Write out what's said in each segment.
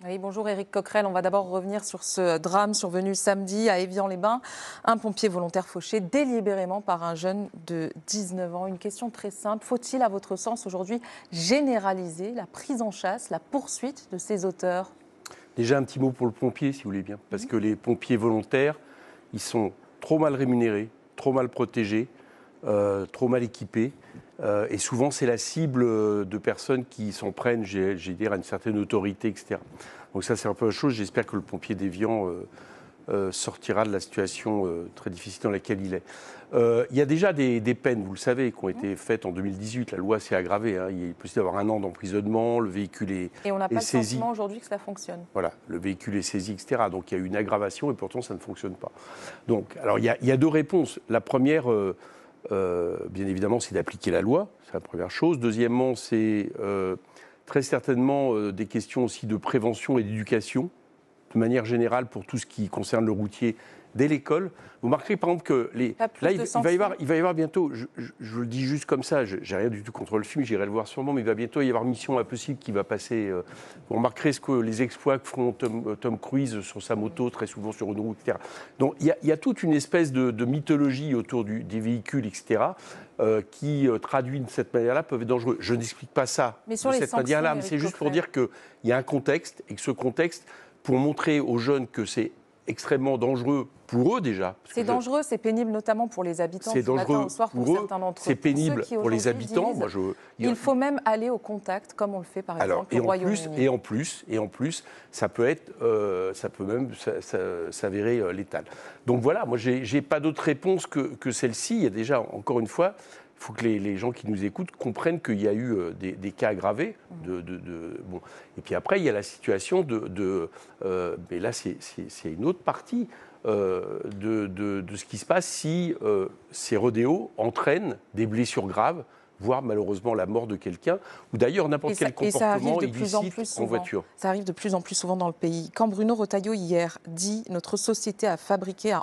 Oui, bonjour Éric Coquerel. On va d'abord revenir sur ce drame survenu samedi à Évian-les-Bains. Un pompier volontaire fauché délibérément par un jeune de 19 ans. Une question très simple. Faut-il, à votre sens, aujourd'hui généraliser la prise en chasse, la poursuite de ces auteurs? Déjà un petit mot pour le pompier, si vous voulez bien. Parce que les pompiers volontaires, ils sont trop mal rémunérés, trop mal protégés, trop mal équipés. Et souvent, c'est la cible de personnes qui s'en prennent, j'ai dire, à une certaine autorité, etc. Donc ça, c'est un peu la chose. J'espère que le pompier d'Évian sortira de la situation très difficile dans laquelle il est. Il y a déjà des peines, vous le savez, qui ont été faites en 2018. La loi s'est aggravée. Hein. Il est possible d'avoir 1 an d'emprisonnement, le véhicule est Et on n'a pas le saisi. sentiment aujourd'hui que cela fonctionne. Voilà, le véhicule est saisi, etc. Donc il y a eu une aggravation et pourtant ça ne fonctionne pas. Donc, alors il y a 2 réponses. La première, bien évidemment, c'est d'appliquer la loi. C'est la première chose. Deuxièmement, c'est très certainement des questions aussi de prévention et d'éducation, de manière générale pour tout ce qui concerne le routier dès l'école. Vous remarquerez par exemple que là, il va y avoir bientôt, je le dis juste comme ça, je n'ai rien du tout contre le film, j'irai le voir sûrement, mais il va bientôt y avoir Mission Impossible qui va passer. Vous remarquerez les exploits que font Tom Cruise sur sa moto, très souvent sur une route, etc. Donc il y a toute une espèce de mythologie autour des véhicules, etc., qui, traduit de cette manière-là, peuvent être dangereux. Je n'explique pas ça Mais sur de les cette sanctions, manière-là, mais c'est juste pour dire qu'il y a un contexte, et que ce contexte, pour montrer aux jeunes que c'est extrêmement dangereux pour eux déjà. C'est dangereux, c'est pénible notamment pour les habitants. C'est dangereux au soir pour pour eux, certains d'entre eux. c'est pénible pour les habitants. Il faut même aller au contact, comme on le fait par exemple au Royaume-Uni. Et en plus, ça peut même s'avérer létal. Donc voilà, moi j'ai pas d'autre réponse que celle-ci. Il y a déjà, encore une fois, il faut que les gens qui nous écoutent comprennent qu'il y a eu des cas aggravés. Bon. Et puis après, il y a la situation mais là, c'est une autre partie de ce qui se passe si ces rodéos entraînent des blessures graves, voire malheureusement la mort de quelqu'un, ou d'ailleurs n'importe quel comportement illicite en voiture. Ça arrive de plus en plus souvent dans le pays. Quand Bruno Retailleau, hier, dit « Notre société a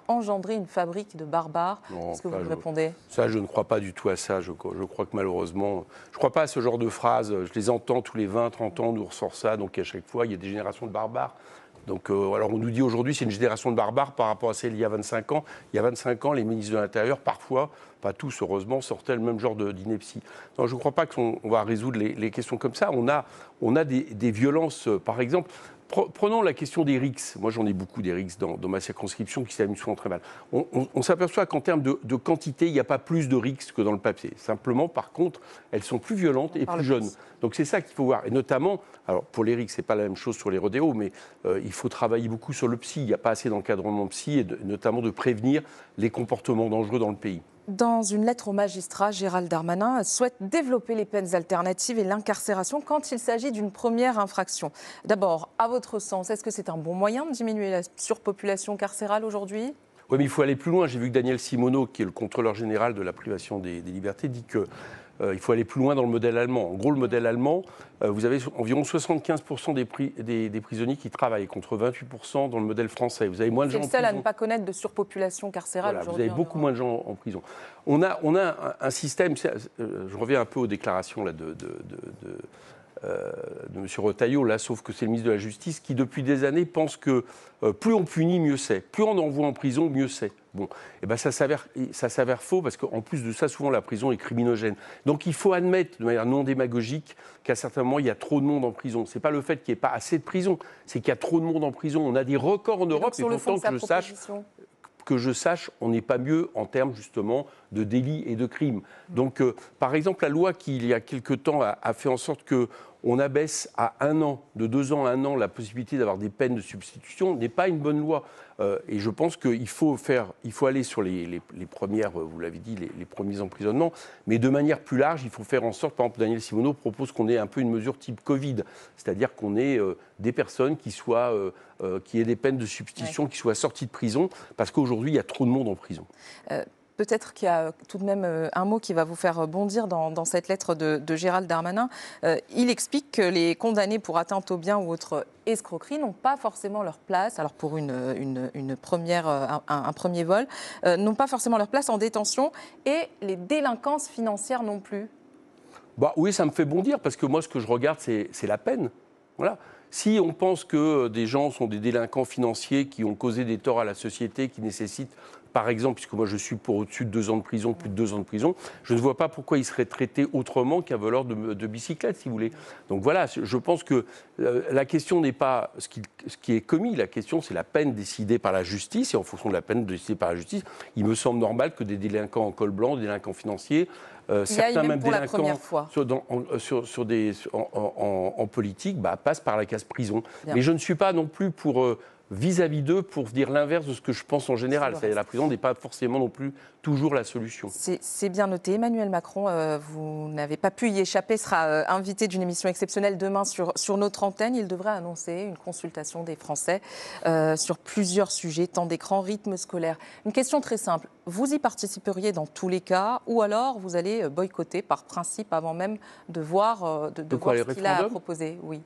engendré une fabrique de barbares », est-ce que vous me répondez? Ça, je ne crois pas du tout à ça. Je crois que malheureusement, je ne crois pas à ce genre de phrases. Je les entends tous les 20, 30 ans, on nous ressort ça, donc à chaque fois, il y a des générations de barbares. Donc, alors on nous dit aujourd'hui c'est une génération de barbares par rapport à celle il y a 25 ans. Il y a 25 ans, les ministres de l'Intérieur, parfois, pas tous heureusement, sortaient le même genre d'ineptie. Non, je ne crois pas qu'on va résoudre les questions comme ça. On a des violences, par exemple. Prenons la question des rixes. Moi, j'en ai beaucoup des rixes dans ma circonscription qui s'amusent souvent très mal. On s'aperçoit qu'en termes de quantité, il n'y a pas plus de rixes que dans le papier. Simplement, par contre, elles sont plus violentes et plus jeunes. Donc c'est ça qu'il faut voir. Et notamment, alors pour les rixes, ce n'est pas la même chose sur les rodéos, mais il faut travailler beaucoup sur le psy. Il n'y a pas assez d'encadrement psy et notamment de prévenir les comportements dangereux dans le pays. Dans une lettre au magistrat, Gérald Darmanin souhaite développer les peines alternatives et l'incarcération quand il s'agit d'une première infraction. D'abord, à votre sens, est-ce que c'est un bon moyen de diminuer la surpopulation carcérale aujourd'hui ? Oui, mais il faut aller plus loin. J'ai vu que Daniel Simoneau, qui est le contrôleur général de la privation des libertés, dit que il faut aller plus loin dans le modèle allemand. En gros, le modèle allemand, vous avez environ 75% des prisonniers qui travaillent, contre 28% dans le modèle français. Vous avez moins de gens en prison. C'est le seul à ne pas connaître de surpopulation carcérale aujourd'hui. Vous avez beaucoup moins de gens en prison. On a un système, je reviens un peu aux déclarations là, de M. Retailleau, là, sauf que c'est le ministre de la Justice qui, depuis des années, pense que plus on punit, mieux c'est. Plus on envoie en prison, mieux c'est. Bon, et ben ça s'avère faux, parce qu'en plus de ça, souvent, la prison est criminogène. Donc il faut admettre, de manière non démagogique, qu'à certains moments, il y a trop de monde en prison. Ce n'est pas le fait qu'il n'y ait pas assez de prison, c'est qu'il y a trop de monde en prison. On a des records en Europe, et pourtant, que je sache, on n'est pas mieux en termes justement de délits et de crimes. Donc, par exemple, la loi qui, il y a quelque temps, a fait en sorte qu'on abaisse à 1 an, de 2 ans à 1 an, la possibilité d'avoir des peines de substitution, n'est pas une bonne loi. Et je pense qu'il faut aller sur les premières, vous l'avez dit, les premiers emprisonnements, mais de manière plus large, il faut faire en sorte, par exemple, Daniel Simoneau propose qu'on ait un peu une mesure type Covid, c'est-à-dire qu'on ait des personnes qui aient des peines de substitution, qui soient sorties de prison, parce qu'aujourd'hui, il y a trop de monde en prison. Peut-être qu'il y a tout de même un mot qui va vous faire bondir dans cette lettre de Gérald Darmanin. Il explique que les condamnés pour atteinte aux biens ou autre escroquerie n'ont pas forcément leur place, alors pour un premier vol, n'ont pas forcément leur place en détention, et les délinquances financières non plus. Bah oui, ça me fait bondir, parce que moi, ce que je regarde, c'est la peine. Voilà. Si on pense que des gens sont des délinquants financiers qui ont causé des torts à la société, qui nécessitent, par exemple, puisque moi je suis pour au-dessus de 2 ans de prison, plus de 2 ans de prison, je ne vois pas pourquoi ils seraient traités autrement qu'un voleur de bicyclette, si vous voulez. Donc voilà, je pense que la question n'est pas ce qui est commis, la question c'est la peine décidée par la justice, et en fonction de la peine décidée par la justice, il me semble normal que des délinquants en col blanc, des délinquants financiers, certains même pour la délinquants première fois. en politique passent par la case prison. Bien. Mais je ne suis pas non plus pour vis-à-vis d'eux pour dire l'inverse de ce que je pense en général. C'est-à-dire la prison n'est pas forcément non plus toujours la solution. C'est bien noté. Emmanuel Macron, vous n'avez pas pu y échapper, sera invité d'une émission exceptionnelle demain sur notre antenne. Il devrait annoncer une consultation des Français sur plusieurs sujets, temps d'écran, rythme scolaire. Une question très simple. Vous y participeriez dans tous les cas ou alors vous allez boycotter par principe avant même de voir, voir ce qu'il a à proposer? Oui.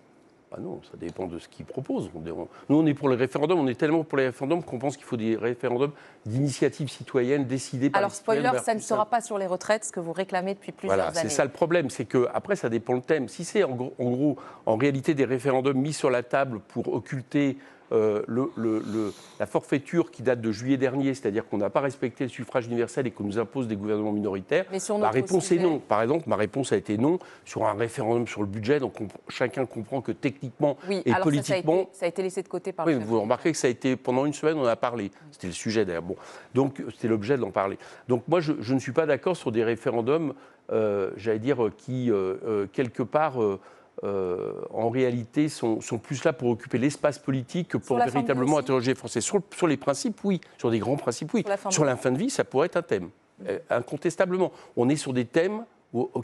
Ah non, ça dépend de ce qu'ils proposent. Nous, on est pour les référendums. On est tellement pour les référendums qu'on pense qu'il faut des référendums d'initiative citoyenne décidés par les citoyens. Alors, spoiler, ça ne sera pas sur les retraites, ce que vous réclamez depuis plusieurs années. Voilà, c'est ça le problème. C'est qu'après, ça dépend le thème. Si c'est en réalité, des référendums mis sur la table pour occulter la forfaiture qui date de juillet dernier, c'est-à-dire qu'on n'a pas respecté le suffrage universel et qu'on nous impose des gouvernements minoritaires, ma réponse est non. Par exemple, ma réponse a été non sur un référendum sur le budget. Donc chacun comprend que techniquement et politiquement... Ça a été laissé de côté par le chef. Vous remarquez que ça a été, pendant une semaine, on en a parlé. C'était le sujet d'ailleurs. Bon. Donc c'était l'objet d'en parler. Donc moi, je ne suis pas d'accord sur des référendums, j'allais dire, qui, quelque part... en réalité, sont plus là pour occuper l'espace politique que pour véritablement interroger les Français. Sur les principes, oui. Sur des grands principes, oui. Sur la fin de vie, ça pourrait être un thème. Incontestablement. On est sur des thèmes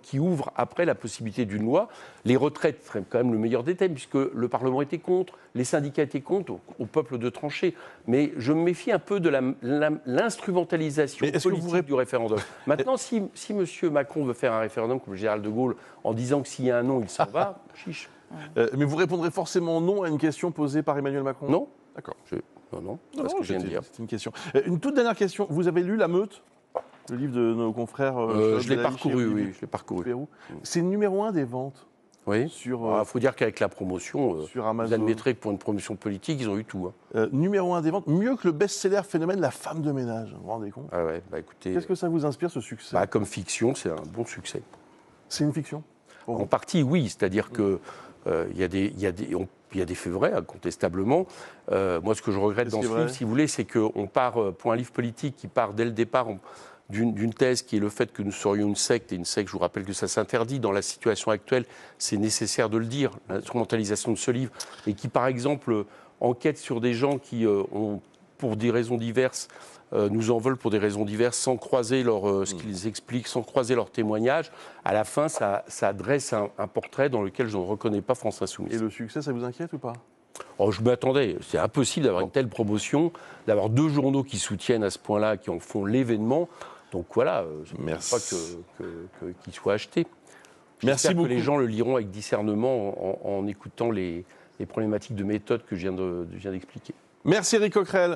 qui ouvrent après la possibilité d'une loi. Les retraites seraient quand même le meilleur des thèmes, puisque le Parlement était contre, les syndicats étaient contre, au peuple de trancher. Mais je me méfie un peu de l'instrumentalisation politique du référendum. Maintenant, si M. Macron veut faire un référendum comme le général de Gaulle, en disant que s'il y a un non, il s'en va, chiche. Mais vous répondrez forcément non à une question posée par Emmanuel Macron? Non. D'accord. Non, c'est ce que je viens de dire. C'est une question. Une toute dernière question. Vous avez lu La Meute, le livre de nos confrères je l'ai parcouru, oui, je l'ai parcouru. C'est numéro 1 des ventes. Oui. Il faut dire qu'avec la promotion, sur Amazon, vous admettrez que pour une promotion politique, ils ont eu tout. Numéro 1 des ventes, mieux que le best-seller phénomène La femme de ménage. Vous vous rendez compte? Ah ouais, écoutez. Qu'est-ce que ça vous inspire, ce succès? Comme fiction, c'est un bon succès. C'est une fiction? En partie, oui. C'est-à-dire qu'il y a des faits vrais, incontestablement. Moi, ce que je regrette dans ce livre, si vous voulez, c'est qu'on part, pour un livre politique qui part dès le départ d'une thèse qui est le fait que nous serions une secte, et une secte, je vous rappelle que ça s'interdit dans la situation actuelle, c'est nécessaire de le dire, l'instrumentalisation de ce livre, et qui, par exemple, enquête sur des gens qui ont, pour des raisons diverses, nous en veulent pour des raisons diverses, sans croiser ce qu'ils expliquent, sans croiser leurs témoignages. À la fin, ça dresse un portrait dans lequel je ne reconnais pas France Insoumise. Et le succès, ça vous inquiète ou pas? Je m'attendais. C'est impossible d'avoir une telle promotion, d'avoir 2 journaux qui soutiennent à ce point-là, qui en font l'événement. Donc voilà, je ne pense pas qu'il soit acheté. J'espère que les gens le liront avec discernement en écoutant les problématiques de méthode que je viens d'expliquer. Merci Éric Coquerel.